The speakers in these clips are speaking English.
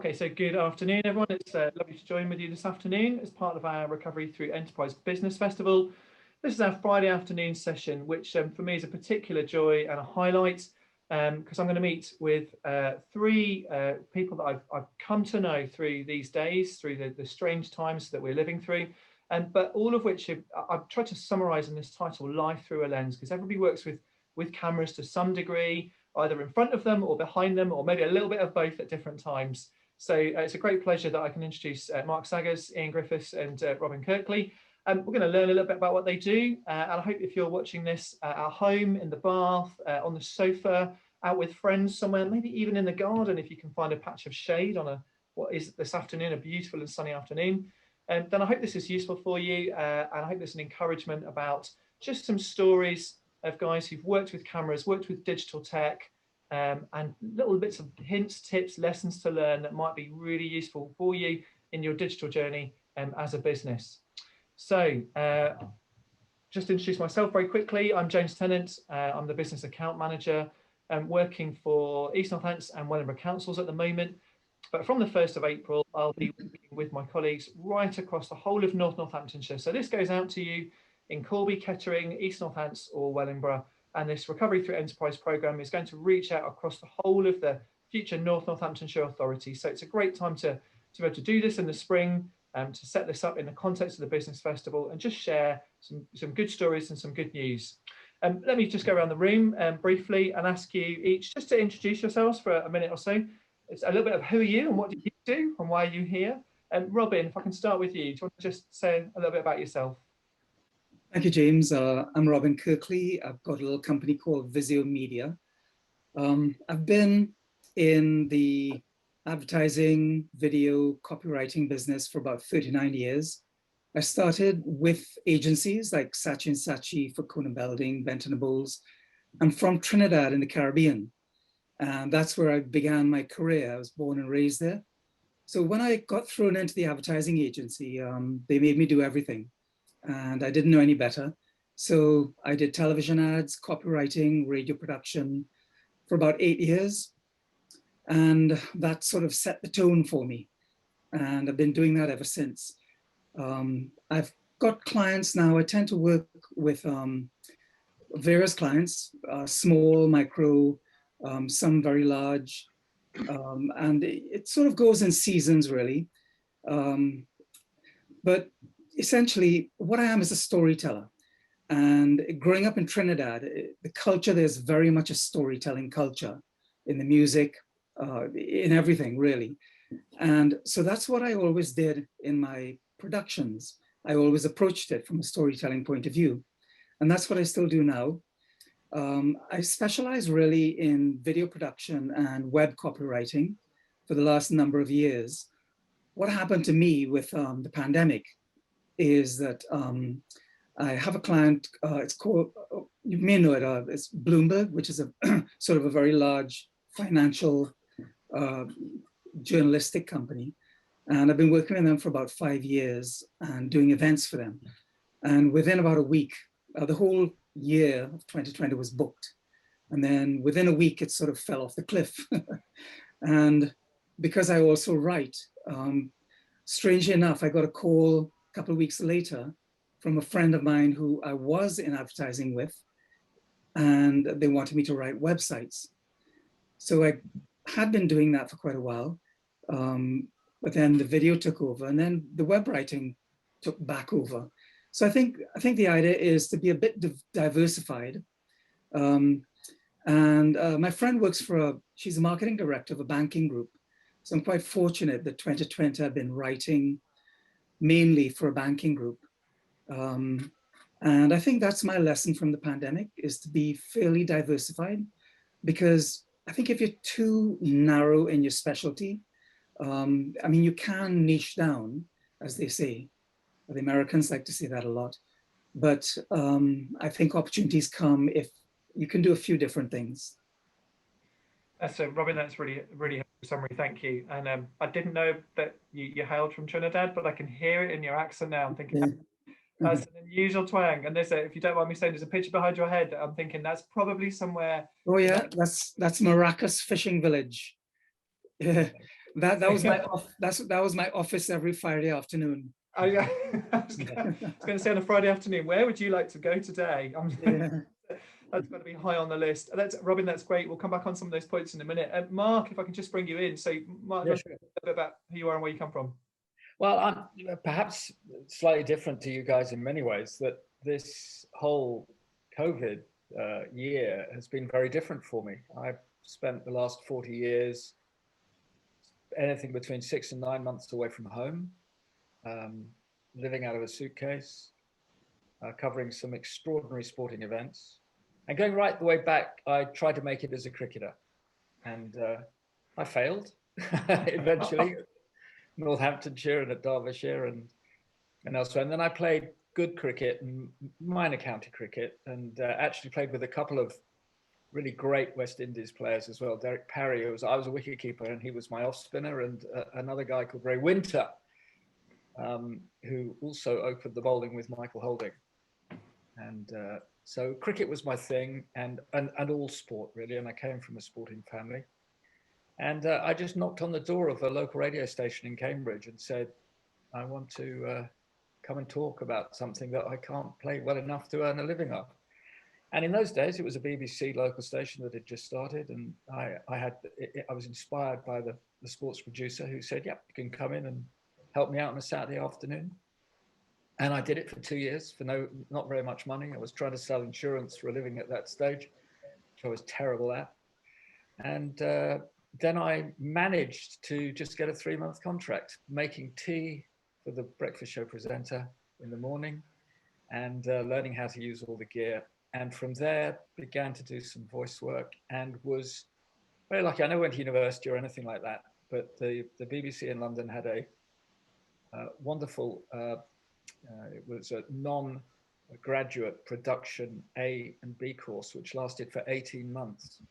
Okay, so good afternoon, everyone. It's lovely to join with you this afternoon as part of our Recovery Through Enterprise Business Festival. This is our Friday afternoon session, which for me is a particular joy and a highlight because I'm going to meet with three people that I've come to know through these days, through the strange times that we're living through, but all of which I've tried to summarise in this title, Life Through a Lens, because everybody works with cameras to some degree, either in front of them or behind them, or maybe a little bit of both at different times. So it's a great pleasure that I can introduce Mark Saggers, Ian Griffiths and Robin Kirkley. We're going to learn a little bit about what they do. And I hope if you're watching this at home, in the bath, on the sofa, out with friends somewhere, maybe even in the garden, if you can find a patch of shade on what is this afternoon, a beautiful and sunny afternoon, then I hope this is useful for you. And I hope there's an encouragement about just some stories of guys who've worked with cameras, worked with digital tech, and little bits of hints, tips, lessons to learn that might be really useful for you in your digital journey as a business. So just to introduce myself very quickly, I'm James Tennant. I'm the business account manager working for East Northamptonshire and Wellingborough councils at the moment. But from the 1st of April, I'll be working with my colleagues right across the whole of North Northamptonshire. So this goes out to you in Corby, Kettering, East Northamptonshire or Wellingborough. And this Recovery Through Enterprise programme is going to reach out across the whole of the future North Northamptonshire Authority. So it's a great time to be able to do this in the spring, to set this up in the context of the Business Festival and just share some good stories and some good news. Let me just go around the room briefly and ask you each just to introduce yourselves for a minute or so. It's a little bit of who are you and what do you do and why are you here? Robin, if I can start with you, do you want to just say a little bit about yourself? Thank you, James. I'm Robin Kirkley. I've got a little company called Visio Media. I've been in the advertising, video, copywriting business for about 39 years. I started with agencies like Saatchi & Saatchi for Kona Belding, Benton & Bowles. I'm from Trinidad in the Caribbean, and that's where I began my career. I was born and raised there. So when I got thrown into the advertising agency, they made me do everything. And I didn't know any better. So I did television ads, copywriting, radio production for about 8 years. And that sort of set the tone for me. And I've been doing that ever since. I've got clients now. I tend to work with various clients, small, micro, some very large. And it sort of goes in seasons, really. But essentially, what I am is a storyteller. And growing up in Trinidad, the culture, there's very much a storytelling culture in the music, in everything, really. And so that's what I always did in my productions. I always approached it from a storytelling point of view. And that's what I still do now. I specialize really in video production and web copywriting for the last number of years. What happened to me with the pandemic is that I have a client, it's called, you may know it, it's Bloomberg, which is a sort of a very large financial journalistic company. And I've been working with them for about 5 years and doing events for them. And within about a week, the whole year of 2020 was booked. And then within a week, it sort of fell off the cliff. And because I also write, strangely enough, I got a call a couple of weeks later from a friend of mine who I was in advertising with, and they wanted me to write websites. So I had been doing that for quite a while, but then the video took over, and then the web writing took back over. So I think the idea is to be a bit diversified. My friend works for she's a marketing director of a banking group. So I'm quite fortunate that 2020 I've been writing mainly for a banking group. And I think that's my lesson from the pandemic, is to be fairly diversified, because I think if you're too narrow in your specialty, I mean, you can niche down, as they say. The Americans like to say that a lot. But I think opportunities come if you can do a few different things. So Robin, that's really helpful summary, thank you. And I didn't know that you hailed from Trinidad, but I can hear it in your accent now. I'm thinking, yeah. That's an unusual twang. And there's if you don't mind me saying, there's a picture behind your head. I'm thinking that's probably somewhere. Oh yeah, that's Maracas Fishing Village. Yeah. That was my that was my office every Friday afternoon. Oh yeah, I was going to say on a Friday afternoon, where would you like to go today? Yeah. That's going to be high on the list. That's Robin. That's great. We'll come back on some of those points in a minute. Mark, if I can just bring you in. So, Mark, Yeah, a bit about who you are and where you come from. Well, I'm perhaps slightly different to you guys in many ways. That this whole COVID year has been very different for me. I've spent the last 40 years anything between 6 and 9 months away from home, um, living out of a suitcase, covering some extraordinary sporting events. And going right the way back, I tried to make it as a cricketer. And I failed eventually, Northamptonshire and at Derbyshire and elsewhere. And then I played good cricket and minor county cricket, and actually played with a couple of really great West Indies players as well. Derek Parry, I was a wicketkeeper, and he was my off spinner, and another guy called Ray Winter, who also opened the bowling with Michael Holding. And so cricket was my thing, and all sport really. And I came from a sporting family. And I just knocked on the door of a local radio station in Cambridge and said, I want to come and talk about something that I can't play well enough to earn a living on. And in those days, it was a BBC local station that had just started. And I was inspired by the sports producer who said, yeah, you can come in and help me out on a Saturday afternoon. And I did it for 2 years for not very much money. I was trying to sell insurance for a living at that stage, which I was terrible at. And then I managed to just get a 3-month contract, making tea for the breakfast show presenter in the morning and learning how to use all the gear. And from there, began to do some voice work and was very lucky. I never went to university or anything like that, but the BBC in London had a wonderful, it was a non-graduate production A and B course, which lasted for 18 months.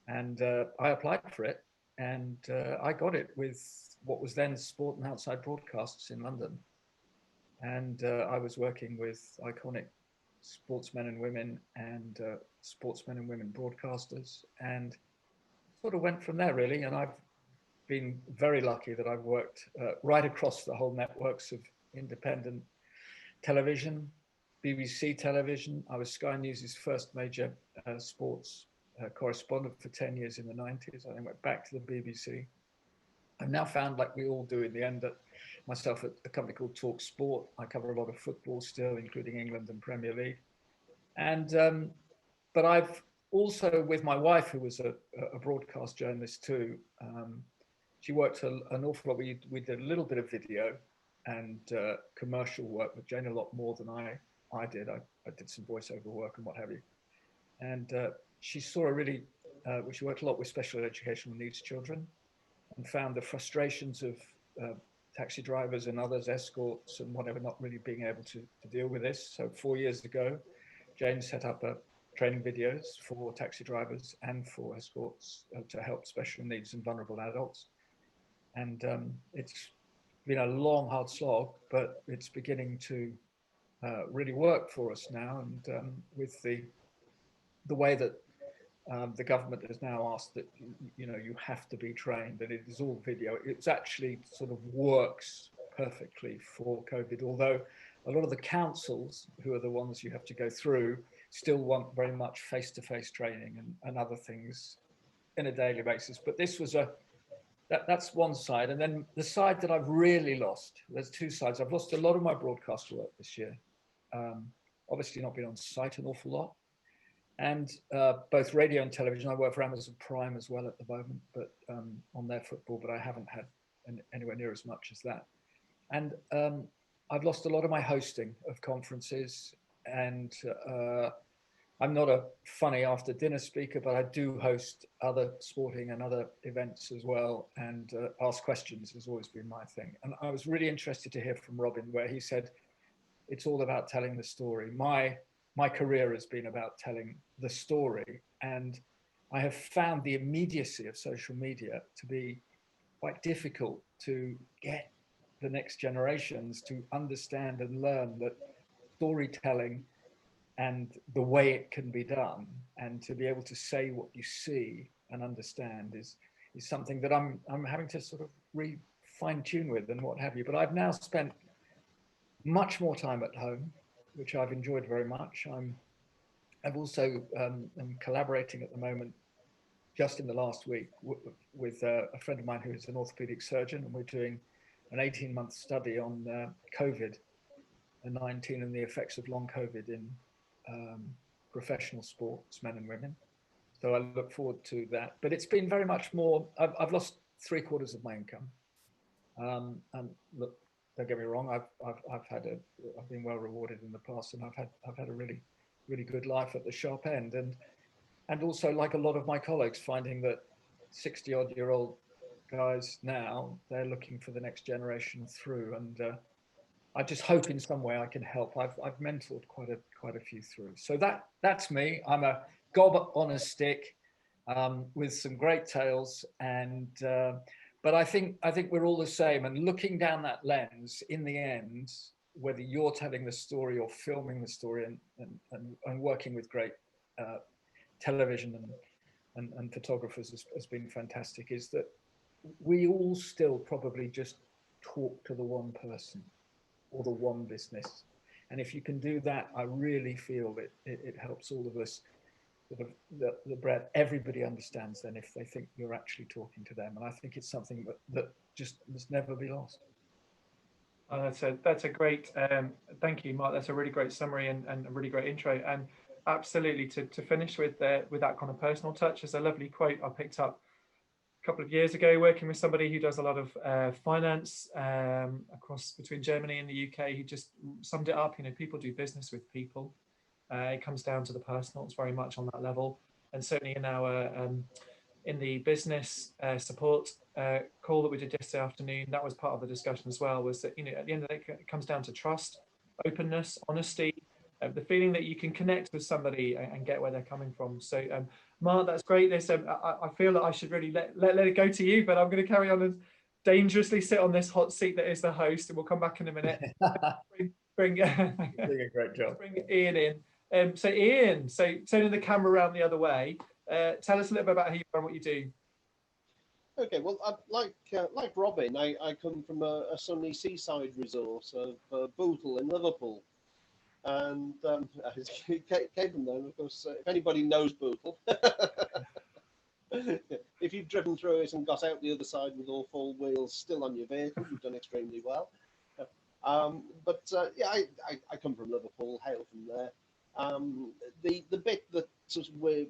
And I applied for it, and I got it with what was then Sport and Outside Broadcasts in London. And I was working with iconic sportsmen and women and sportsmen and women broadcasters, and sort of went from there really. And I've been very lucky that I've worked right across the whole networks of independent television, BBC television. I was Sky News' first major sports correspondent for 10 years in the 90s. I then went back to the BBC. I've now found, like we all do in the end, that myself at a company called Talk Sport, I cover a lot of football still, including England and Premier League. And but I've also, with my wife, who was a broadcast journalist too, she worked an awful lot. We did a little bit of video and commercial work with Jane, a lot more than I did. I did some voiceover work and what have you. And she saw she worked a lot with special educational needs children, and found the frustrations of taxi drivers and others, escorts and whatever, not really being able to deal with this. So 4 years ago, James set up training videos for taxi drivers and for escorts to help special needs and vulnerable adults. And it's been a long, hard slog, but it's beginning to really work for us now. And with the way that the government has now asked that you have to be trained, and it is all video. It's actually sort of works perfectly for COVID, although a lot of the councils, who are the ones you have to go through, still want very much face-to-face training and other things in a daily basis. But this was that's one side. And then the side that I've really lost, there's two sides. I've lost a lot of my broadcast work this year. Obviously not been on site an awful lot. And both radio and television. I work for Amazon Prime as well at the moment, but on their football, but I haven't had anywhere near as much as that. And I've lost a lot of my hosting of conferences, and I'm not a funny after dinner speaker, but I do host other sporting and other events as well, and ask questions has always been my thing. And I was really interested to hear from Robin, where he said, it's all about telling the story. My career has been about telling the story, and I have found the immediacy of social media to be quite difficult to get the next generations to understand and learn that storytelling and the way it can be done, and to be able to say what you see and understand is something that I'm having to sort of fine tune with and what have you. But I've now spent much more time at home, which I've enjoyed very much. I've also am collaborating at the moment, just in the last week, with a friend of mine who is an orthopedic surgeon, and we're doing an 18-month study on COVID-19 and the effects of long COVID in professional sports, men and women. So I look forward to that. But it's been very much more. I've lost 3/4 of my income, and look, don't get me wrong. I've been well rewarded in the past, and I've had a really good life at the sharp end, and also, like a lot of my colleagues, finding that 60-odd-year-old guys now, they're looking for the next generation through, and I just hope in some way I can help. I've mentored quite a few through. So that's me. I'm a gob on a stick with some great tales, and but I think we're all the same. And looking down that lens, in the end, whether you're telling the story or filming the story and working with great television and photographers has been fantastic, is that we all still probably just talk to the one person or the one business. And if you can do that, I really feel that it helps all of us. Sort of the breadth, everybody understands then if they think you're actually talking to them. And I think it's something that just must never be lost. That's a great, thank you, Mark. That's a really great summary and a really great intro. And absolutely, to finish with that kind of personal touch, is a lovely quote I picked up a couple of years ago, working with somebody who does a lot of finance across between Germany and the UK. He just summed it up. People do business with people. It comes down to the personal. It's very much on that level. And certainly in our in the business support call that we did yesterday afternoon, that was part of the discussion as well, was that, at the end of the day, it comes down to trust, openness, honesty, the feeling that you can connect with somebody and get where they're coming from. So Mark, that's great. There's I feel that I should really let it go to you, but I'm going to carry on and dangerously sit on this hot seat that is the host, and we'll come back in a minute. Bring doing a great job. Bring Ian in. So Ian, turning the camera around the other way, tell us a little bit about who you are and what you do. Okay, well, like Robin, I come from a sunny seaside resort of Bootle in Liverpool, and I came from there. Of course, if anybody knows Bootle, if you've driven through it and got out the other side with all four wheels still on your vehicle, you've done extremely well. Yeah, I come from Liverpool, hail from there. The bit that sort of we're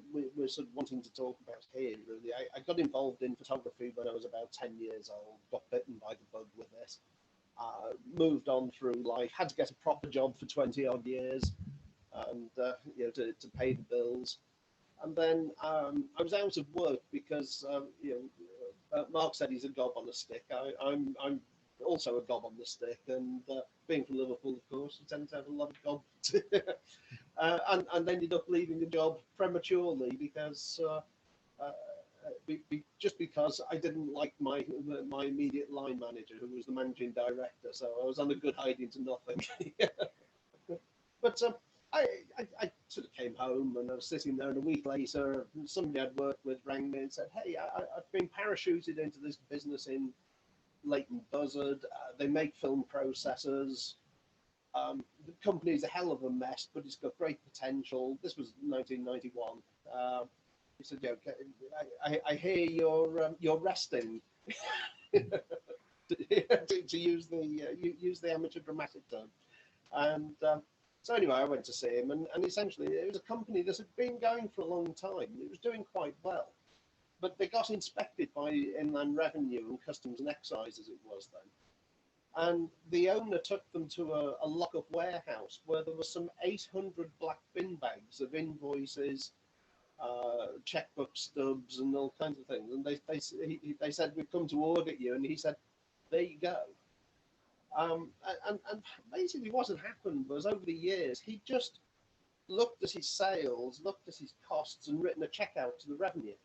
sort of wanting to talk about here, really, I got involved in photography when I was about 10 years old, got bitten by the bug with it, moved on through life, had to get a proper job for 20 odd years, and to pay the bills. And then I was out of work because Mark said he's a gob on a stick. I'm also a gob on the stick, and being from Liverpool, of course, you tend to have a lot of gob. And ended up leaving the job prematurely because just because I didn't like my immediate line manager, who was the managing director. So I was on a good hiding to nothing. But I sort of came home, and I was sitting there, and a week later, somebody I'd worked with rang me and said, "Hey, I've been parachuted into this business in Leighton Buzzard. They make film processors. The company's a hell of a mess, but it's got great potential." This was 1991. He said, "Okay, I hear you're resting," to use the amateur dramatic term. And so anyway, I went to see him, and essentially it was a company that had been going for a long time. It was doing quite well. But they got inspected by Inland Revenue and Customs and Excise, as it was then. And the owner took them to a lock-up warehouse where there were some 800 black bin bags of invoices, checkbook stubs, and all kinds of things. And they said, "We've come to audit you." And he said, "There you go." And basically what had happened was, over the years, he just looked at his sales, looked at his costs, and written a check out to the revenue.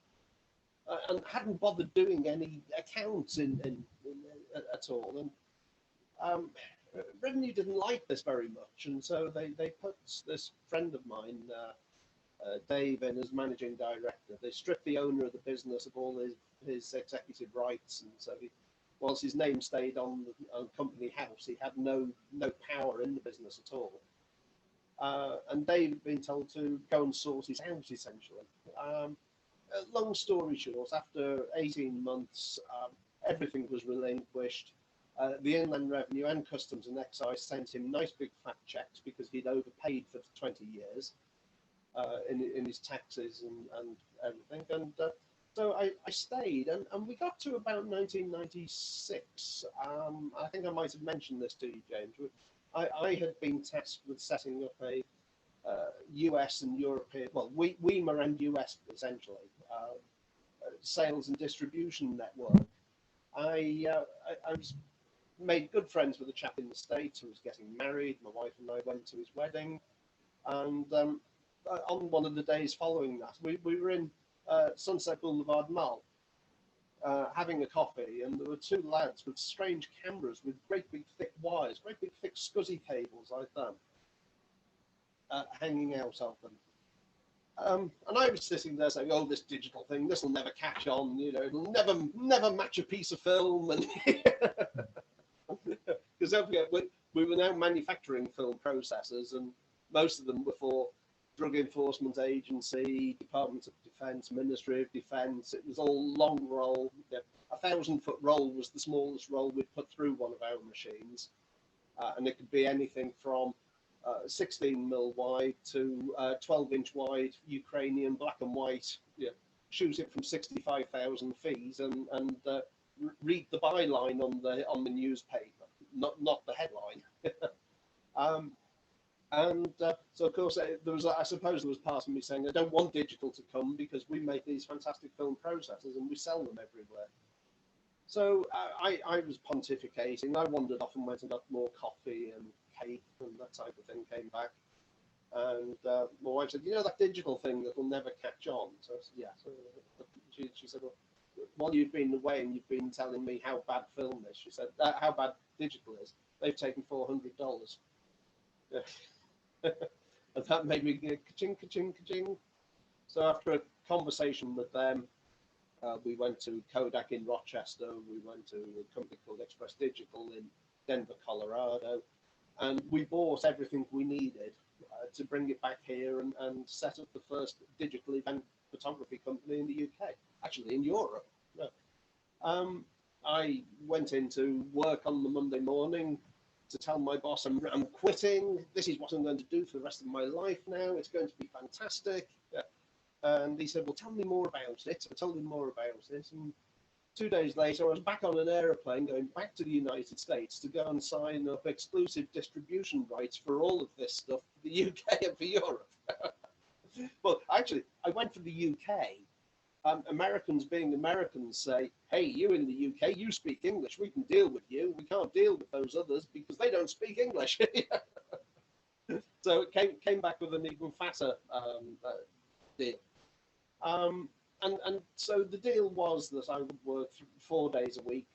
And hadn't bothered doing any accounts at all. And revenue didn't like this very much, and so they put this friend of mine Dave in as managing director. They stripped the owner of the business of all his executive rights, and so whilst his name stayed on the company house, he had no power in the business at all. And Dave had been told to go and sort his house, essentially. Long story short, after 18 months, everything was relinquished. The Inland Revenue and Customs and Excise sent him nice big fat checks because he'd overpaid for 20 years in his taxes and everything. And so I stayed, and we got to about 1996. I think I might have mentioned this to you, James. I had been tasked with setting up a US and European, well, WEMA and US essentially, sales and distribution network. I was made good friends with a chap in the States who was getting married. My wife and I went to his wedding, and on one of the days following that, we were in Sunset Boulevard Mall having a coffee, and there were two lads with strange cameras with great big thick wires, great big thick SCSI cables like that, hanging out of them. And I was sitting there saying, "Oh, this digital thing, this will never catch on. You know, it'll never match a piece of film." And because don't forget, we were now manufacturing film processors, and most of them were for Drug Enforcement Agency, Department of Defense, Ministry of Defense. It was all long roll. A 1,000-foot roll was the smallest roll we'd put through one of our machines, and it could be anything from 16 mil wide to 12-inch wide Ukrainian black and white. Shoot it from 65,000 feet and read the byline on the newspaper, not the headline. So of course there was, I suppose there was part of me saying I don't want digital to come because we make these fantastic film processors and we sell them everywhere. So I was pontificating. I wandered off and went and got more coffee and cake and that type of thing, came back. And my wife said, "You know that digital thing that will never catch on?" So I said, "Yeah." So she said, "Well, while you've been away and you've been telling me how bad film is," she said, "how bad digital is, they've taken $400. And that made me go ka-ching, ka-ching, ka-ching. So after a conversation with them, we went to Kodak in Rochester. We went to a company called Express Digital in Denver, Colorado, and we bought everything we needed to bring it back here and set up the first digital event photography company in the UK, actually in Europe. No. I went into work on the Monday morning to tell my boss I'm quitting. This is what I'm going to do for the rest of my life now. It's going to be fantastic. And he said, "Well, tell me more about it." I told him more about it. And 2 days later, I was back on an aeroplane going back to the United States to go and sign up exclusive distribution rights for all of this stuff for the UK and for Europe. Well, actually, I went for the UK. Americans being Americans say, "Hey, you in the UK, you speak English, we can deal with you. We can't deal with those others because they don't speak English." So it came back with an even fatter deal. And so the deal was that I would work 4 days a week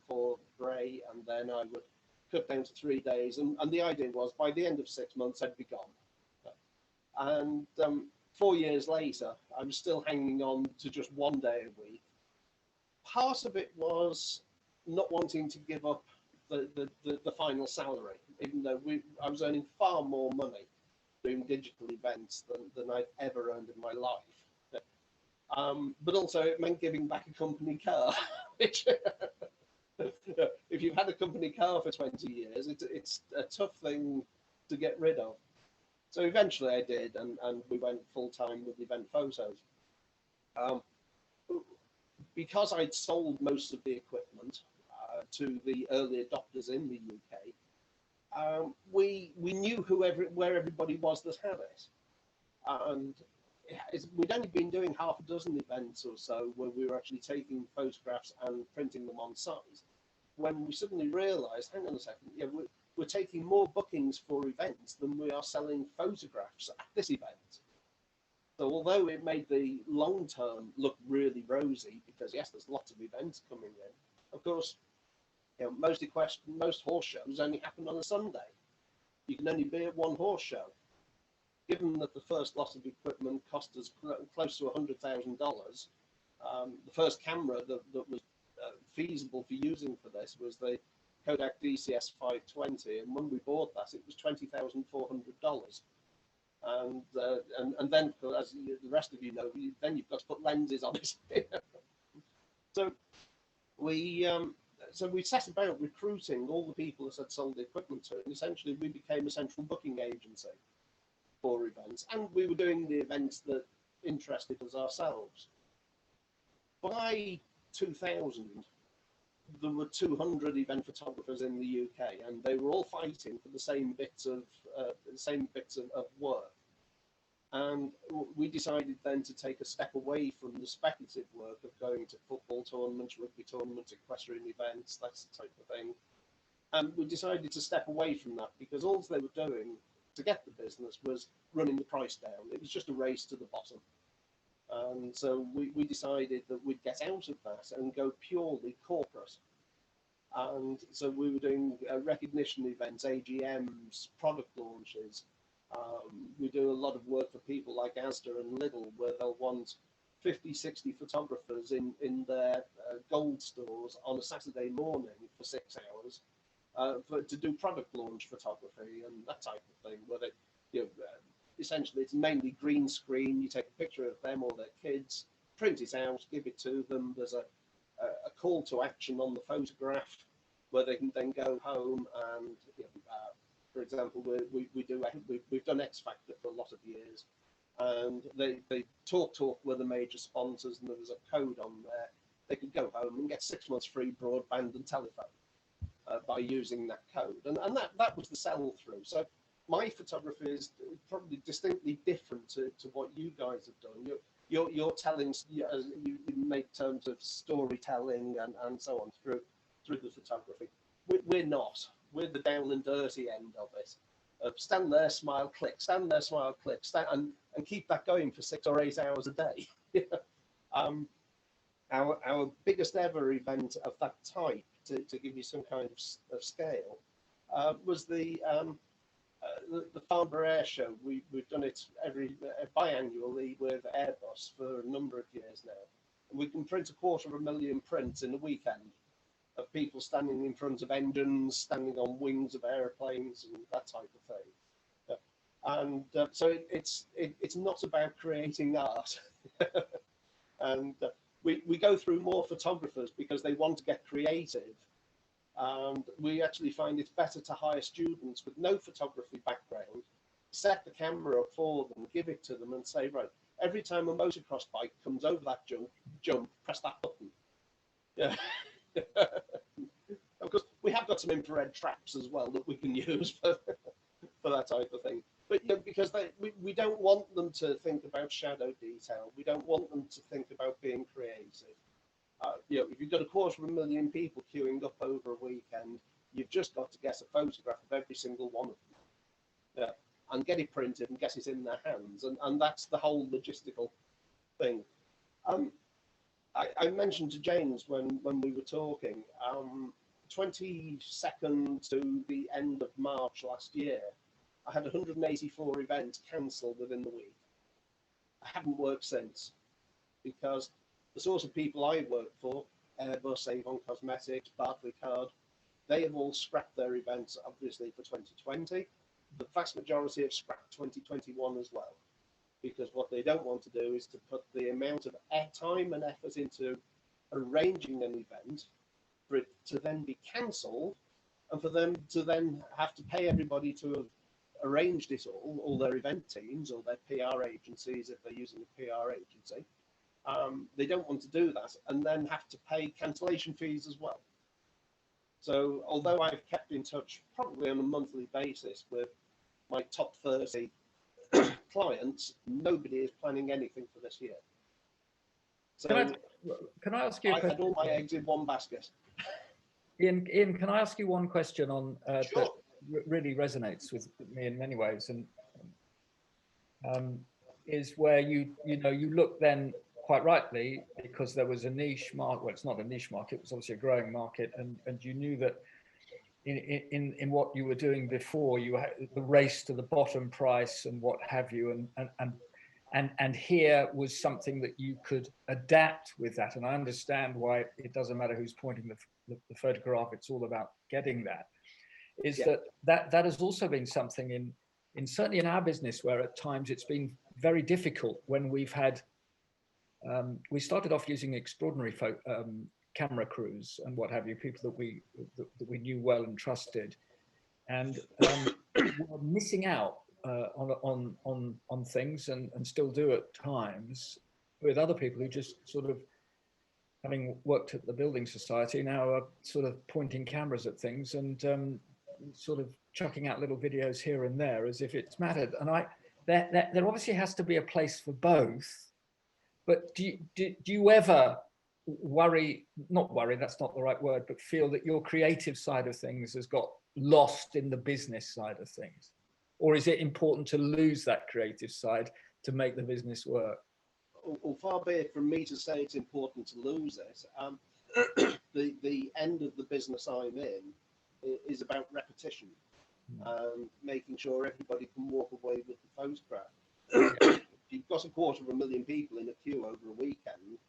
for Bray, and then I would cut down to 3 days. And the idea was by the end of 6 months, I'd be gone. And 4 years later, I was still hanging on to just 1 day a week. Part of it was not wanting to give up the final salary, even though I was earning far more money doing digital events than I've ever earned in my life. But also it meant giving back a company car, which if you've had a company car for 20 years, it's a tough thing to get rid of. So eventually I did, and we went full-time with event photos. Because I'd sold most of the equipment to the early adopters in the UK, we knew where everybody was that had it. And we'd only been doing half a dozen events or so where we were actually taking photographs and printing them on site, when we suddenly realized, hang on a second, we're taking more bookings for events than we are selling photographs at this event. So although it made the long term look really rosy, because yes, there's lots of events coming in, of course, most horse shows only happen on a Sunday. You can only be at one horse show. Give given that the first lot of equipment cost us close to $100,000, the first camera that was feasible for using for this was the Kodak DCS 520, and when we bought that, it was $20,400. And then, as the rest of you know, then you've got to put lenses on it. So we set about recruiting all the people that had sold the equipment to, and essentially we became a central booking agency for events, and we were doing the events that interested us ourselves. By 2000, there were 200 event photographers in the UK, and they were all fighting for the same bits of work. And we decided then to take a step away from the speculative work of going to football tournaments, rugby tournaments, equestrian events, that type of thing. And we decided to step away from that because all they were doing to get the business was running the price down. It was just a race to the bottom. And so we decided that we'd get out of that and go purely corporate. And so we were doing recognition events, AGMs, product launches. We do a lot of work for people like Asda and Lidl, where they'll want 50, 60 photographers in their gold stores on a Saturday morning for 6 hours to do product launch photography and that type of thing, where they, essentially it's mainly green screen. You take a picture of them or their kids, print it out, give it to them. There's a call to action on the photograph where they can then go home and, for example, we've done X Factor for a lot of years, and they talk were the major sponsors, and there was a code on there. They could go home and get 6 months free broadband and telephone by using that code, and that was the sell through. So my photography is probably distinctly different to what you guys have done. You're telling, you make terms of storytelling and so on through the photography. We're not. We're the down and dirty end of it. Stand there, smile, click. Stand there, smile, click. And keep that going for 6 or 8 hours a day. Our biggest ever event of that type, to give you some kind of scale, was the Farnborough Air Show. We've done it biannually with Airbus for a number of years now. And we can print 250,000 prints in a weekend of people standing in front of engines, standing on wings of airplanes, and that type of thing. And so it's not about creating art. And we go through more photographers because they want to get creative. And we actually find it's better to hire students with no photography background, set the camera up for them, give it to them, and say, right, every time a motocross bike comes over that jump, press that button. Yeah. Of course, we have got some infrared traps as well that we can use for that type of thing. But because we don't want them to think about shadow detail. We don't want them to think about being creative. If you've got 250,000 people queuing up over a weekend, you've just got to get a photograph of every single one of them, and get it printed and get it in their hands, and that's the whole logistical thing. I mentioned to James when we were talking, 22nd to the end of March last year, I had 184 events cancelled within the week. I haven't worked since, because the sort of people I work for, Airbus, Avon Cosmetics, Barclaycard, they have all scrapped their events, obviously, for 2020. The vast majority have scrapped 2021 as well, because what they don't want to do is to put the amount of time and effort into arranging an event for it to then be cancelled, and for them to then have to pay everybody to have arranged it all their event teams or their PR agencies if they're using a PR agency. They don't want to do that and then have to pay cancellation fees as well. So although I've kept in touch probably on a monthly basis with my top 30 clients, nobody is planning anything for this year. So can I ask you a I question? had all my eggs in one basket. Ian, can I ask you one question on Sure. that really resonates with me in many ways, and is where you look then quite rightly, because there was a niche market. Well, it's not a niche market; it was obviously a growing market, and you knew that in what you were doing before. You had the race to the bottom price and what have you, and here was something that you could adapt with that. And I understand why it doesn't matter who's pointing the photograph. It's all about getting that. Is that has also been something in certainly in our business, where at times it's been very difficult when we've had. We started off using extraordinary camera crews and what have you, people that we knew well and trusted, and we're missing out on things, and still do at times, with other people who just sort of, having worked at the building society, now are sort of pointing cameras at things and sort of chucking out little videos here and there as if it's mattered. And there obviously has to be a place for both. But do you ever not worry, that's not the right word, but feel that your creative side of things has got lost in the business side of things? Or is it important to lose that creative side to make the business work? Well, far be it from me to say it's important to lose it. The end of the business I'm in is about repetition, making sure everybody can walk away with the photograph. If you've got 250,000 people in a queue over a weekend,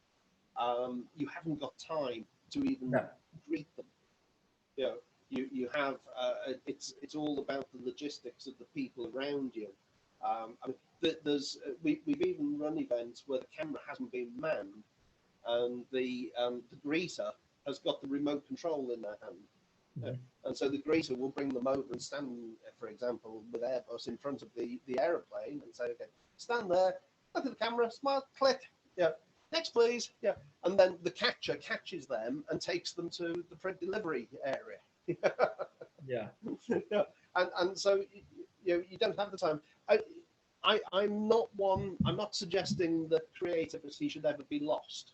you haven't got time to even greet them. You have it's all about the logistics of the people around you. I mean, we've even run events where the camera hasn't been manned, and the greeter has got the remote control in their hand. And so the greeter will bring them over and stand, for example, with Airbus in front of the aeroplane and say, okay, stand there, look at the camera, smile, click, next please, and then the catcher catches them and takes them to the pre-delivery area. And so you don't have the time. I'm not suggesting that creativity should ever be lost.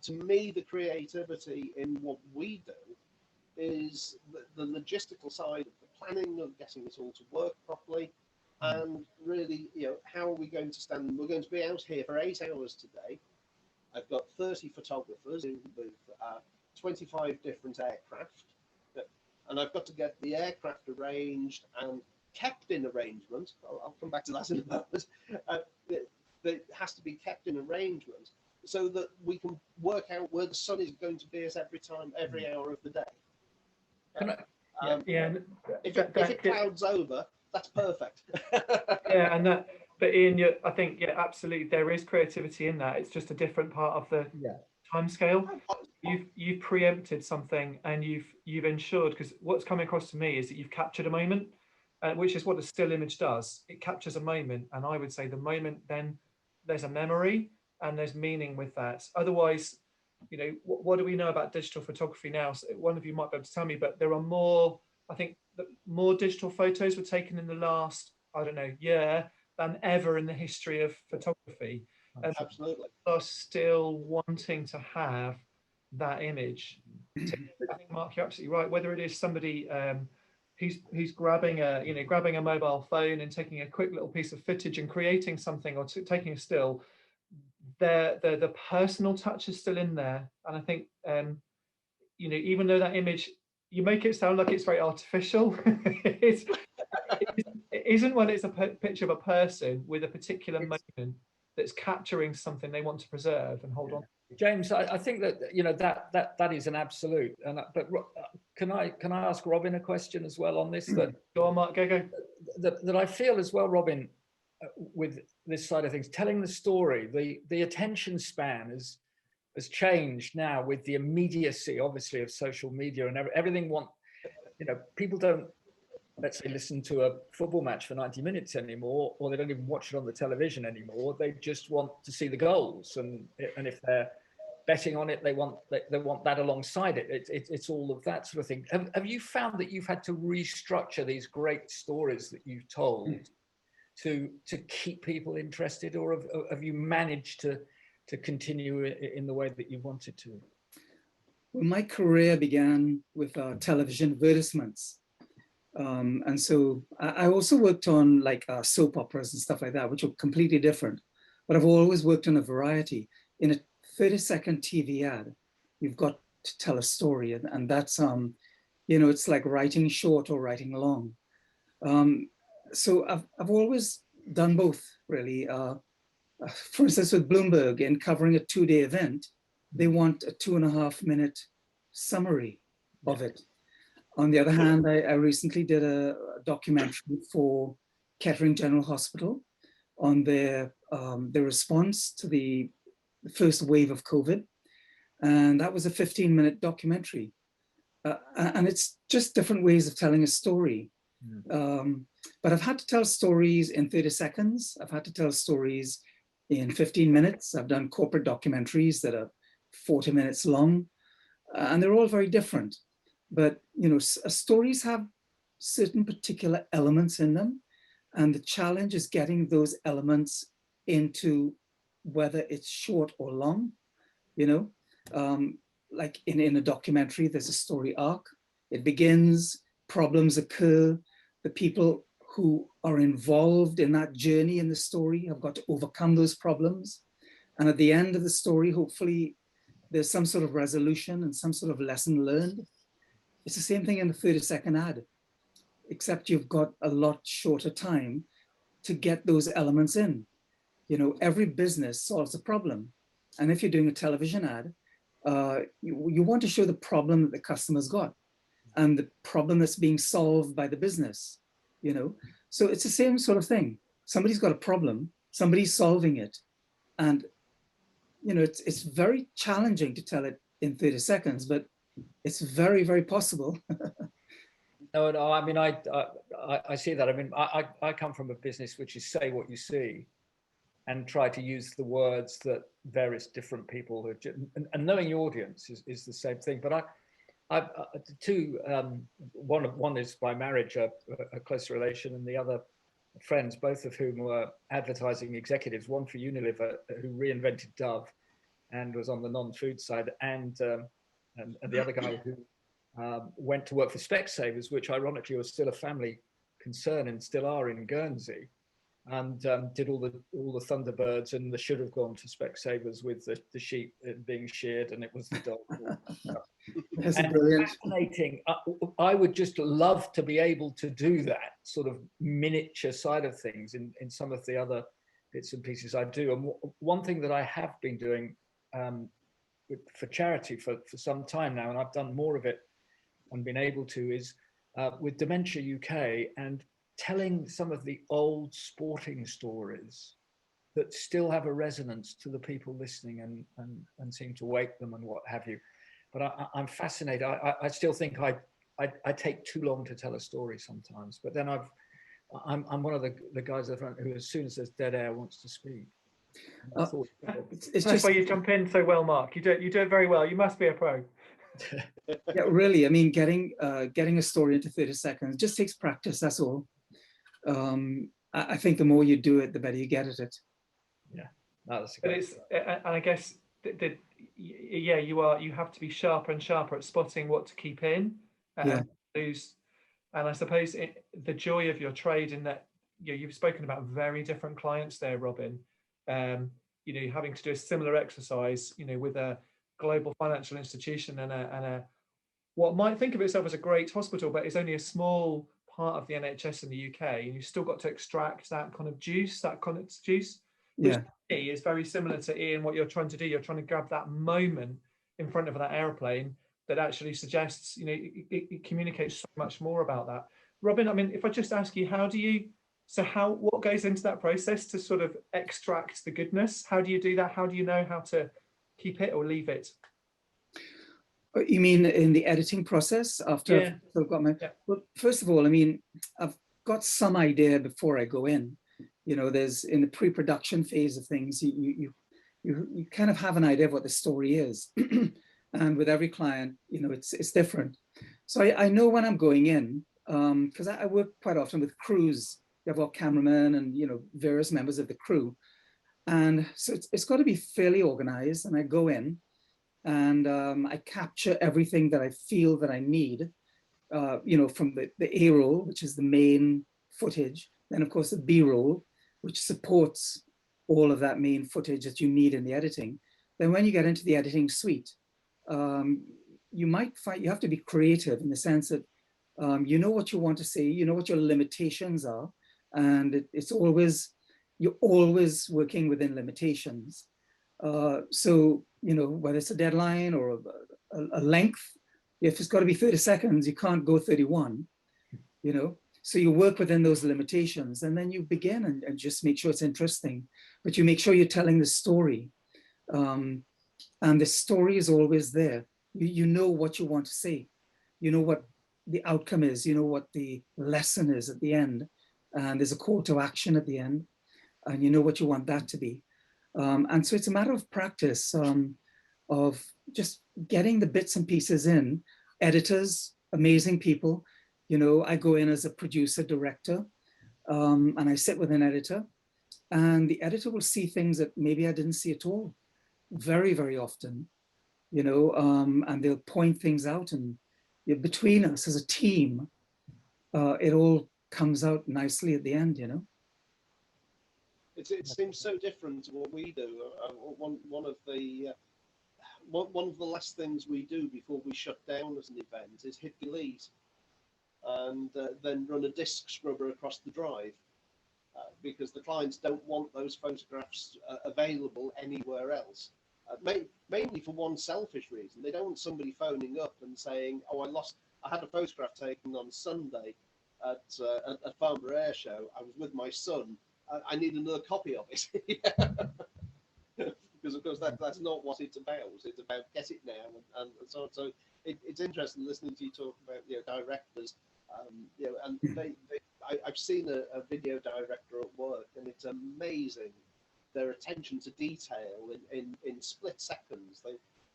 To me, the creativity in what we do is the logistical side of the planning of getting it all to work properly, and really, how are we going to stand? We're going to be out here for 8 hours today. I've got 30 photographers with 25 different aircraft, and I've got to get the aircraft arranged and kept in arrangement. I'll come back to that in a moment. It has to be kept in arrangement so that we can work out where the sun is going to be at every hour of the day. If it clouds over, that's perfect. But Ian, I think absolutely there is creativity in that. It's just a different part of the time scale. You've preempted something, and you've ensured, because what's coming across to me is that you've captured a moment, which is what a still image does. It captures a moment, and I would say the moment, then there's a memory and there's meaning with that. Otherwise, what do we know about digital photography now? So one of you might be able to tell me, but there are more, I think, more digital photos were taken in the last, year than ever in the history of photography. Absolutely. Are still wanting to have that image. I think, Mark, you're absolutely right. Whether it is somebody who's grabbing a mobile phone and taking a quick little piece of footage and creating something, or taking a still, the personal touch is still in there. And I think even though that image, you make it sound like it's very artificial, it isn't, when it's a picture of a person with a particular moment that's capturing something they want to preserve and hold on. James, I think that that is an absolute. But can I ask Robin a question as well on this? Go on, Mark. Go. That I feel as well, Robin, with this side of things, telling the story, the attention span has changed now with the immediacy, obviously, of social media and everything. People don't, let's say, listen to a football match for 90 minutes anymore, or they don't even watch it on the television anymore. They just want to see the goals, and if they're betting on it, they want that alongside it. It's all of that sort of thing. Have you found that you've had to restructure these great stories that you've told to keep people interested, or have you managed to continue in the way that you wanted to? Well, my career began with television advertisements. And so I also worked on soap operas and stuff like that, which are completely different. But I've always worked on a variety. In a 30-second TV ad, you've got to tell a story. And that's You know, it's like writing short or writing long. So I've always done both, really. For instance, with Bloomberg, in covering a 2-day event, they want a 2.5-minute summary of it. On the other hand, I recently did a documentary for Kettering General Hospital on their response to the first wave of COVID. And that was a 15-minute documentary. And it's just different ways of telling a story. But I've had to tell stories in 30 seconds. I've had to tell stories in 15 minutes. I've done corporate documentaries that are 40 minutes long, and they're all very different. But, you know, stories have certain particular elements in them, and the challenge is getting those elements into whether it's short or long, you know. Like in a documentary, there's a story arc. It begins, problems occur, the people who are involved in that journey in the story have got to overcome those problems. And at the end of the story, hopefully there's some sort of resolution and some sort of lesson learned. It's the same thing in the 30-second ad, except you've got a lot shorter time to get those elements in. You know, every business solves a problem. And if you're doing a television ad, you want to show the problem that the customer's got and the problem that's being solved by the business, you know? So it's the same sort of thing. Somebody's got a problem, somebody's solving it. And, you know, it's very challenging to tell it in 30 seconds, but it's very, very possible. No, I mean, I see that. I mean, I come from a business which is say what you see, and try to use the words that various different people have, and knowing your audience is the same thing. But one is by marriage, a close relation, and the other friends, both of whom were advertising executives, one for Unilever, who reinvented Dove and was on the non-food side, and the other guy who went to work for Specsavers, which ironically was still a family concern and still are in Guernsey, and did all the Thunderbirds, and the should have gone to Specsavers with the sheep being sheared, and it was the dog. That's and brilliant. Fascinating. I would just love to be able to do that sort of miniature side of things in some of the other bits and pieces I do. And one thing that I have been doing for charity for some time now, and I've done more of it and been able to, is with Dementia UK, and telling some of the old sporting stories that still have a resonance to the people listening and seem to wake them and what have you. But I'm fascinated. I still think I take too long to tell a story sometimes. But then I'm one of the guys at the front who, as soon as there's dead air, wants to speak. It's just why you jump in so well, Mark. You do it very well. You must be a pro. Yeah, really. I mean, getting a story into 30 seconds just takes practice. That's all. I think the more you do it, the better you get at it. Yeah, that's. But it's, and I guess yeah, you have to be sharper and sharper at spotting what to keep in and lose. And I suppose the joy of your trade in that, you know, you've spoken about very different clients there, Robin. You know, having to do a similar exercise, you know, with a global financial institution and a what might think of itself as a great hospital, but is only a small part of the NHS in the UK, and you've still got to extract that kind of juice, which to me is very similar to Ian, what you're trying to do. You're trying to grab that moment in front of that airplane that actually suggests, you know, it communicates so much more about that. Robin, I mean, if I just ask you, what goes into that process to sort of extract the goodness? How do you do that? How do you know how to keep it or leave it? You mean in the editing process after I've got my... Well, first of all, I mean, I've got some idea before I go in. You know, there's in the pre-production phase of things, you kind of have an idea of what the story is. And with every client, you know, it's different. So I know when I'm going in, because I work quite often with crews. You have all cameramen and, you know, various members of the crew. And so it's got to be fairly organized. And I go in and I capture everything that I feel that I need, you know, from the A roll, which is the main footage. Then, of course, the B roll, which supports all of that main footage that you need in the editing. Then when you get into the editing suite, you might find you have to be creative in the sense that you know what you want to say, you know what your limitations are, and you're always working within limitations. So, you know, whether it's a deadline or a length, if it's got to be 30 seconds, you can't go 31, you know. So you work within those limitations, and then you begin and just make sure it's interesting, but you make sure you're telling the story. And the story is always there. You know what you want to say. You know what the outcome is. You know what the lesson is at the end. And there's a call to action at the end. And you know what you want that to be. And so it's a matter of practice, of just getting the bits and pieces in. Editors, amazing people. You know, I go in as a producer, director, and I sit with an editor. And the editor will see things that maybe I didn't see at all. Very, very often, you know, and they'll point things out, and between us as a team, it all comes out nicely at the end, you know. It seems so different to what we do. One of the last things we do before we shut down as an event is hit delete, and then run a disk scrubber across the drive, because the clients don't want those photographs available anywhere else. Mainly for one selfish reason. They don't want somebody phoning up and saying, "Oh, I had a photograph taken on Sunday at Farnborough Air Show. I was with my son. I need another copy of it." Because of course that's not what it's about. It's about get it now and so on. So it's interesting listening to you talk about, you know, directors. You know, and I've seen a video director at work, and it's amazing their attention to detail in split seconds.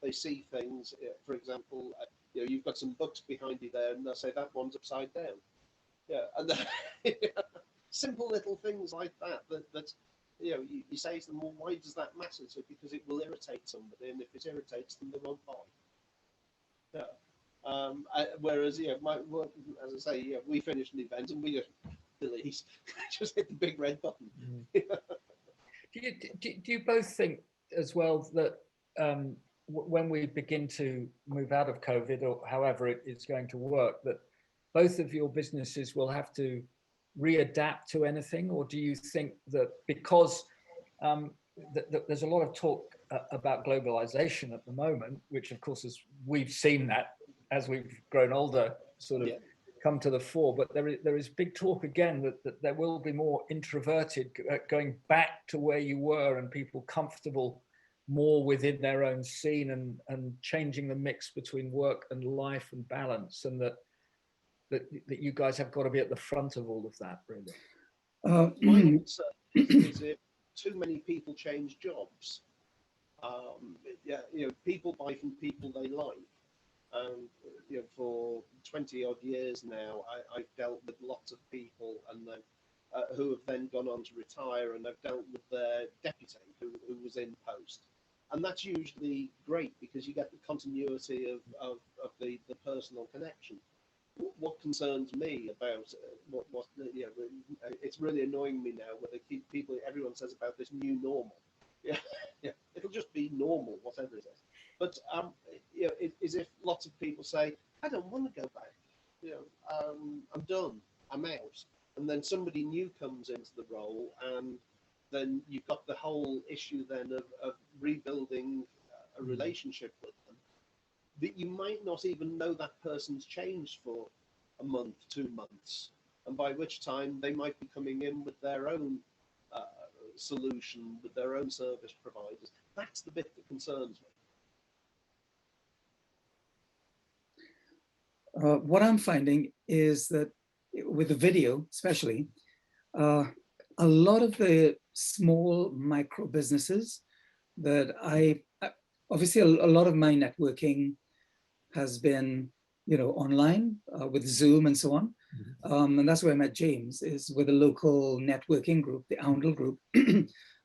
They see things. For example, you know, you've got some books behind you there, and they'll say that one's upside down. Yeah, and simple little things like that. You know, you say to them, well, why does that matter? So because it will irritate somebody, and if it irritates them, they won't buy. Yeah. Whereas, yeah, as I say, yeah, we finished an event and we just delete, just hit the big red button. Do you both think as well that when we begin to move out of COVID, or however it's going to work, that both of your businesses will have to readapt to anything? Or do you think that because there's a lot of talk about globalization at the moment, which of course we've seen that as we've grown older sort of come to the fore, but there is big talk again that there will be more introverted, going back to where you were, and people comfortable more within their own scene, and changing the mix between work and life and balance, and that you guys have got to be at the front of all of that, really. My answer is if too many people change jobs. Yeah, you know, people buy from people they like. You know, for 20 odd years now, I've dealt with lots of people, and then who have then gone on to retire, and I've dealt with their deputy who was in post, and that's usually great because you get the continuity of the personal connection. What concerns me about what you know, it's really annoying me now where everyone says about this new normal. Yeah, yeah, it'll just be normal, whatever it is. But you know, is if lots of people say, I don't want to go back. You know, I'm done. I'm out. And then somebody new comes into the role, and then you've got the whole issue then of rebuilding a relationship with them, that you might not even know that person's changed for a month, 2 months, and by which time they might be coming in with their own solution, with their own service providers. That's the bit that concerns me. What I'm finding is that with the video, especially, a lot of the small micro businesses that obviously a lot of my networking has been, you know, online with Zoom and so on. And that's where I met James, is with a local networking group, the Roundtable group.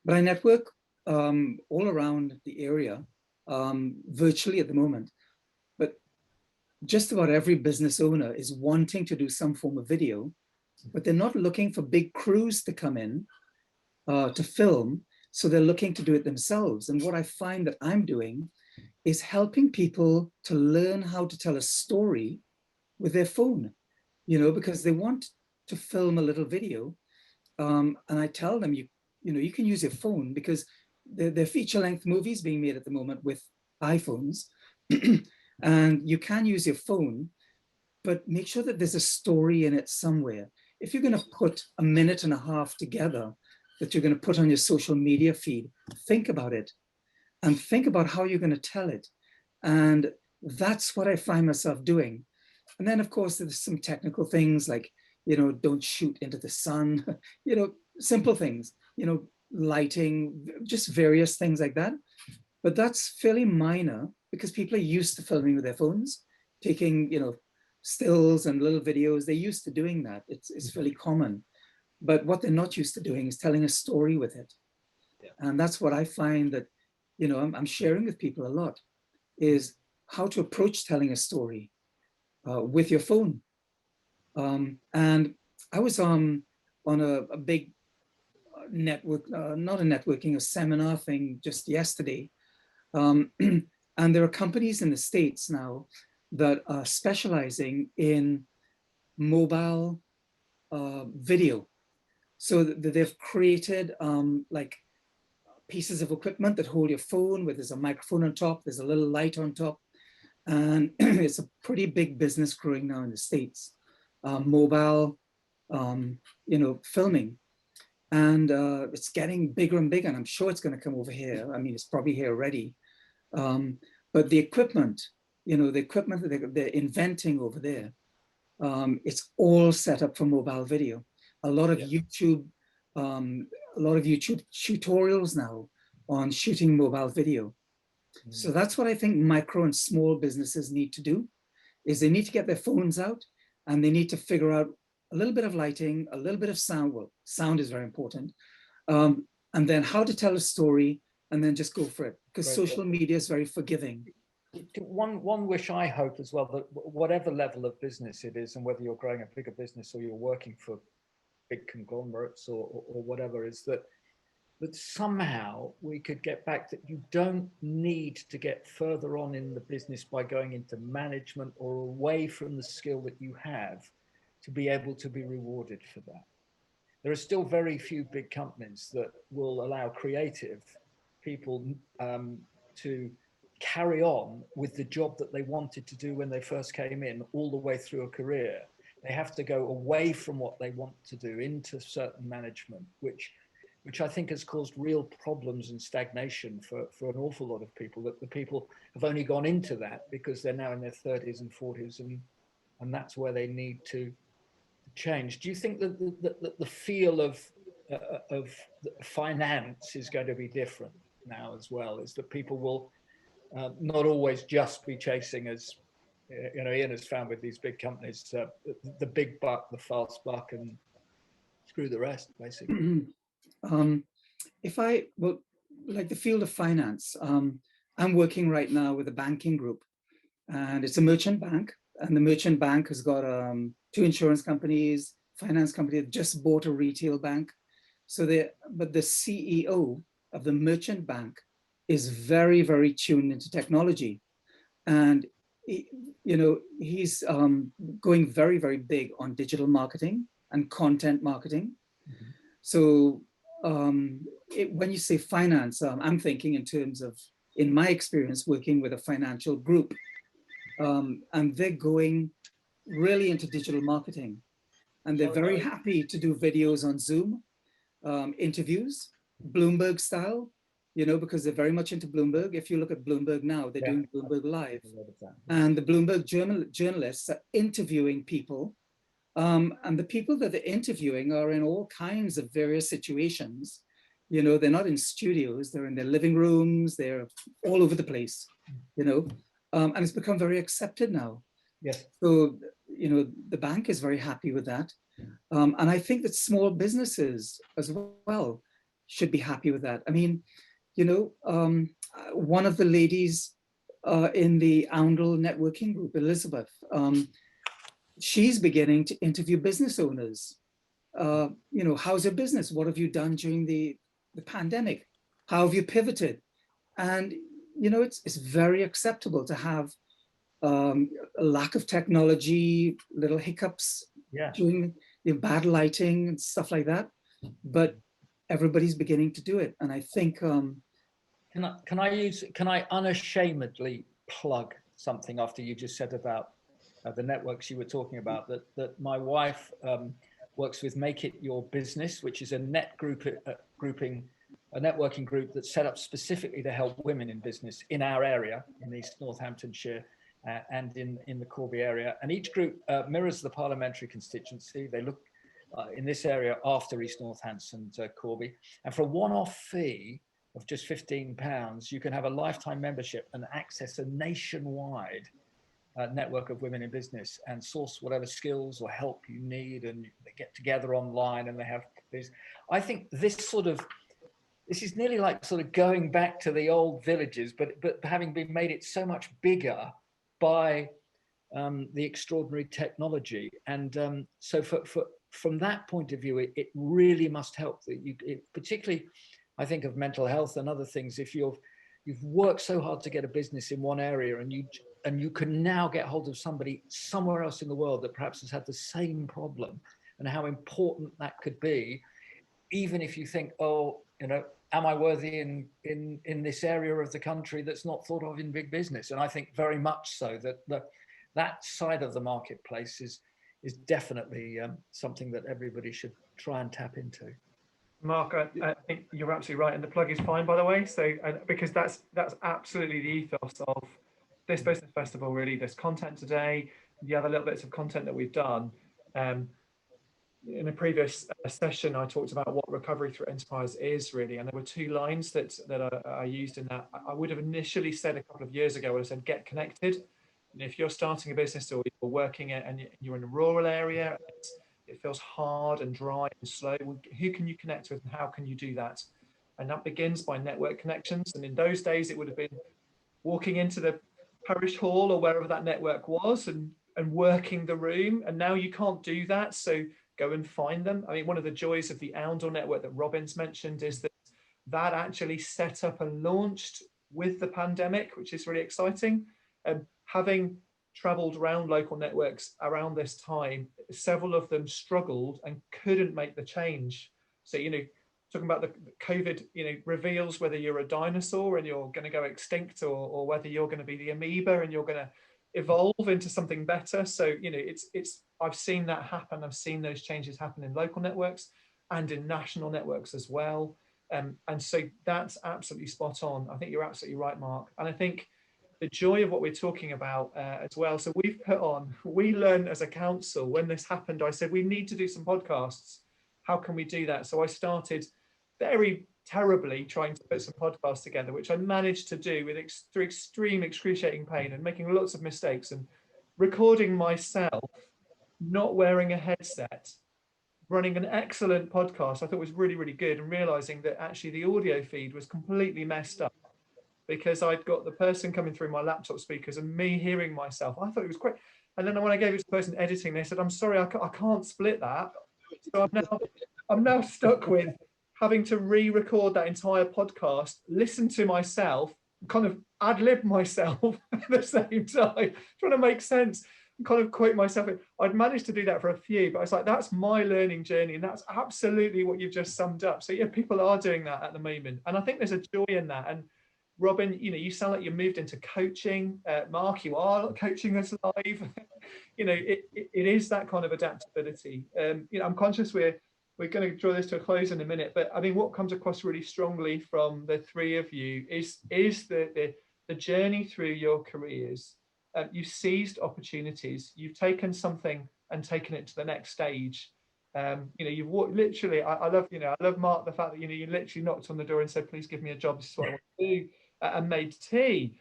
But I network all around the area, virtually at the moment. But just about every business owner is wanting to do some form of video, but they're not looking for big crews to come in to film. So they're looking to do it themselves. And what I find that I'm doing is helping people to learn how to tell a story with their phone, because they want to film a little video. And I tell them, you can use your phone, because they're feature-length movies being made at the moment with iPhones. And you can use your phone, but make sure that there's a story in it somewhere. If you're going to put a minute and a half together that you're going to put on your social media feed, think about it and think about how you're going to tell it. And that's what I find myself doing. And then, of course, there's some technical things like, don't shoot into the sun, simple things, lighting, just various things like that. But that's fairly minor because people are used to filming with their phones, taking, stills and little videos. They're used to doing that. It's fairly common. But what they're not used to doing is telling a story with it. Yeah. And that's what I find that, I'm sharing with people a lot, is how to approach telling a story with your phone. And I was on a big network, not a networking, a seminar thing just yesterday. And there are companies in the States now that are specializing in mobile video. So that they've created like pieces of equipment that hold your phone, where there's a microphone on top, there's a little light on top. And it's a pretty big business growing now in the States, mobile, filming. And it's getting bigger and bigger, and I'm sure it's going to come over here. I mean, it's probably here already. But the equipment, that they're inventing over there, it's all set up for mobile video. A lot of YouTube tutorials now on shooting mobile video. So that's what I think micro and small businesses need to do, is they need to get their phones out and they need to figure out a little bit of lighting, a little bit of sound. Well, sound is very important. And then how to tell a story, and then just go for it, because social media is very forgiving. One wish I hope as well, that whatever level of business it is, and whether you're growing a bigger business or you're working for big conglomerates or whatever, is that somehow we could get back that you don't need to get further on in the business by going into management or away from the skill that you have to be able to be rewarded for that. There are still very few big companies that will allow creative people to carry on with the job that they wanted to do when they first came in, all the way through a career. They have to go away from what they want to do into certain management, which I think has caused real problems and stagnation for an awful lot of people, that the people have only gone into that because they're now in their 30s and 40s, and that's where they need to change. Do you think that the feel of finance is going to be different now as well? Is that people will not always just be chasing, as Ian has found with these big companies, the big buck, the fast buck, and screw the rest, basically? Like the field of finance, I'm working right now with a banking group, and it's a merchant bank, and the merchant bank has got 2 insurance companies, finance company that just bought a retail bank. But the CEO of the merchant bank is very, very tuned into technology. And he's going very, very big on digital marketing and content marketing. Mm-hmm. So when you say finance, I'm thinking in terms of, in my experience, working with a financial group, and they're going really into digital marketing. And they're very happy to do videos on Zoom, interviews, Bloomberg style, because they're very much into Bloomberg. If you look at Bloomberg now, they're doing Bloomberg Live. And the Bloomberg journalists are interviewing people. And the people that they're interviewing are in all kinds of various situations. They're not in studios, they're in their living rooms, they're all over the place, and it's become very accepted now. Yes. So, the bank is very happy with that. And I think that small businesses as well should be happy with that. I mean, one of the ladies in the Oundle networking group, Elizabeth, she's beginning to interview business owners. How's your business? What have you done during the pandemic? How have you pivoted? And, you know, it's very acceptable to have a lack of technology, little hiccups Yeah. during bad lighting and stuff like that. But everybody's beginning to do it. And I think, Can I unashamedly plug something after you just said about the networks you were talking about, that my wife works with Make It Your Business, which is a networking group that's set up specifically to help women in business in our area, in East Northamptonshire and in the Corby area. And each group mirrors the parliamentary constituency. They look in this area after East Northampton and Corby. And for a one-off fee of just £15, you can have a lifetime membership and access a nationwide network of women in business and source whatever skills or help you need, and they get together online and they have these. I think this is nearly like sort of going back to the old villages, but having been made it so much bigger by the extraordinary technology. And so from that point of view, it really must help. Particularly, I think of mental health and other things. If you've worked so hard to get a business in one area, and you can now get hold of somebody somewhere else in the world that perhaps has had the same problem, and how important that could be, even if you think, oh, you know, am I worthy in this area of the country that's not thought of in big business? And I think very much so that side of the marketplace is definitely something that everybody should try and tap into. Mark, I think you're absolutely right, and the plug is fine, by the way. So, because that's absolutely the ethos of this business festival. Really, there's content today. The other little bits of content that we've done. In a previous session, I talked about what recovery through enterprise is really, and there were two lines that I used in that. I would have initially said a couple of years ago, I would have said, get connected. And if you're starting a business or you're working it and you're in a rural area, it feels hard and dry and slow, who can you connect with and how can you do that? And that begins by network connections. And in those days, it would have been walking into the parish hall or wherever that network was and working the room. And now you can't do that. So go and find them. I mean, one of the joys of the Oundle network that Robin's mentioned is that actually set up and launched with the pandemic, which is really exciting. Having traveled around local networks around this time, several of them struggled and couldn't make the change. So, you know, talking about the COVID, you know, reveals whether you're a dinosaur and you're going to go extinct, or whether you're going to be the amoeba and you're going to evolve into something better. So, you know, I've seen that happen. I've seen those changes happen in local networks and in national networks as well. And so that's absolutely spot on. I think you're absolutely right, Mark. And I think the joy of what we're talking about as well. So we learned as a council, when this happened, I said, we need to do some podcasts. How can we do that? So I started very terribly trying to put some podcasts together, which I managed to do through extreme excruciating pain and making lots of mistakes and recording myself, not wearing a headset, running an excellent podcast I thought was really, really good, and realizing that actually the audio feed was completely messed up because I'd got the person coming through my laptop speakers and me hearing myself. I thought it was great. And then when I gave it to the person editing, they said, I'm sorry, I can't split that. So I'm now stuck with having to re-record that entire podcast, listen to myself, kind of ad-lib myself at the same time, trying to make sense and kind of quote myself. I'd managed to do that for a few, but I was like, that's my learning journey. And that's absolutely what you've just summed up. So yeah, people are doing that at the moment. And I think there's a joy in that. And Robin, you know, you sound like you moved into coaching. Mark, you are coaching us live. You know, it is that kind of adaptability. You know, I'm conscious we're going to draw this to a close in a minute, but I mean, what comes across really strongly from the three of you is the journey through your careers. You've seized opportunities. You've taken something and taken it to the next stage. You know, you've literally. I love Mark, the fact that you literally knocked on the door and said, "Please give me a job. This is what I want to do," and made tea.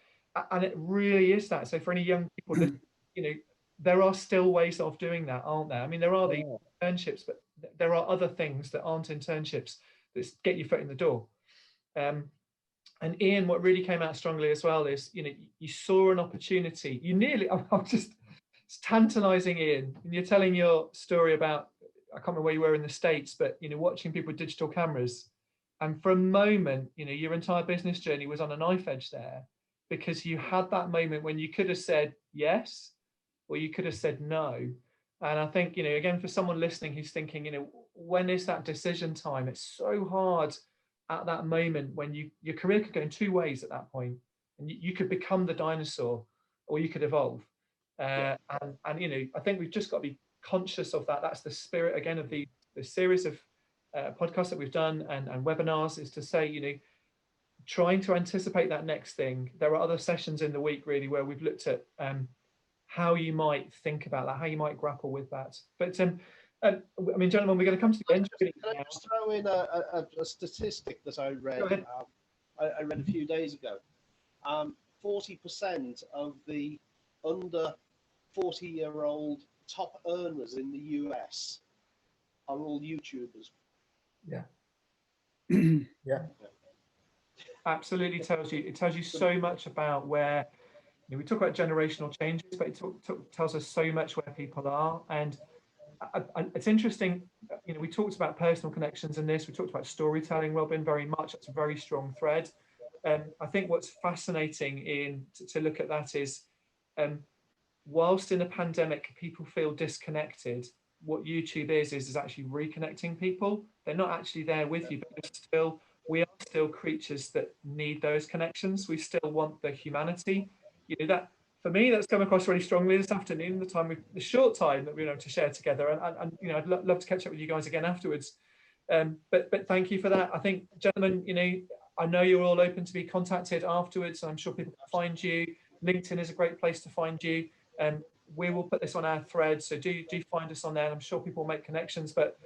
And it really is that. So for any young people, you know, there are still ways of doing that, aren't there? I mean, there are the internships, but there are other things that aren't internships that get your foot in the door. And Ian, what really came out strongly as well is, you know, you saw an opportunity. You nearly, I'm just, it's tantalizing, Ian. And you're telling your story about, I can't remember where you were in the States, but, you know, watching people with digital cameras. And for a moment, you know, your entire business journey was on a knife edge there. because you had that moment when you could have said yes, or you could have said no. And I think, again, for someone listening who's thinking, when is that decision time? It's so hard at that moment when your career could go in two ways at that point. And you could become the dinosaur, or you could evolve. And I think we've just got to be conscious of that. That's the spirit, again, of the series of podcasts that we've done and webinars, is to say, trying to anticipate that next thing. There are other sessions in the week, really, where we've looked at how you might think about that, how you might grapple with that. But gentlemen, we're going to come to the end. Can I just throw in a statistic that I read? I read a few days ago. 40% of the under 40-year-old top earners in the US are all YouTubers. Yeah. Yeah. Absolutely it tells you so much about where, we talk about generational changes, but it tells us so much where people are. And it's interesting, we talked about personal connections in this, we talked about storytelling, Robin, very much. That's a very strong thread. I think what's fascinating to look at that is, whilst in a pandemic people feel disconnected, what YouTube is actually reconnecting people. They're not actually there with you, but we are still creatures that need those connections. We still want the humanity. That, for me, that's come across really strongly this afternoon, the short time that we're able to share together. And I'd love to catch up with you guys again afterwards. But thank you for that. I think, gentlemen, I know you're all open to be contacted afterwards, and I'm sure people can find you. LinkedIn is a great place to find you. We will put this on our thread, so do find us on there. I'm sure people will make connections. But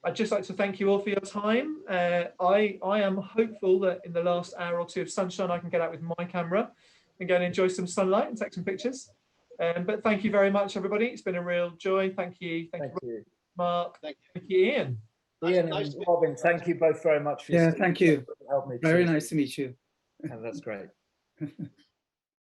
I'd just like to thank you all for your time. I am hopeful that in the last hour or two of sunshine, I can get out with my camera and go and enjoy some sunlight and take some pictures. But thank you very much, everybody. It's been a real joy. Thank you. Thank you, Mark. Thank you, Ian. Ian and Robin, thank you both very much for your thank you. help me. Very nice to meet you. And that's great.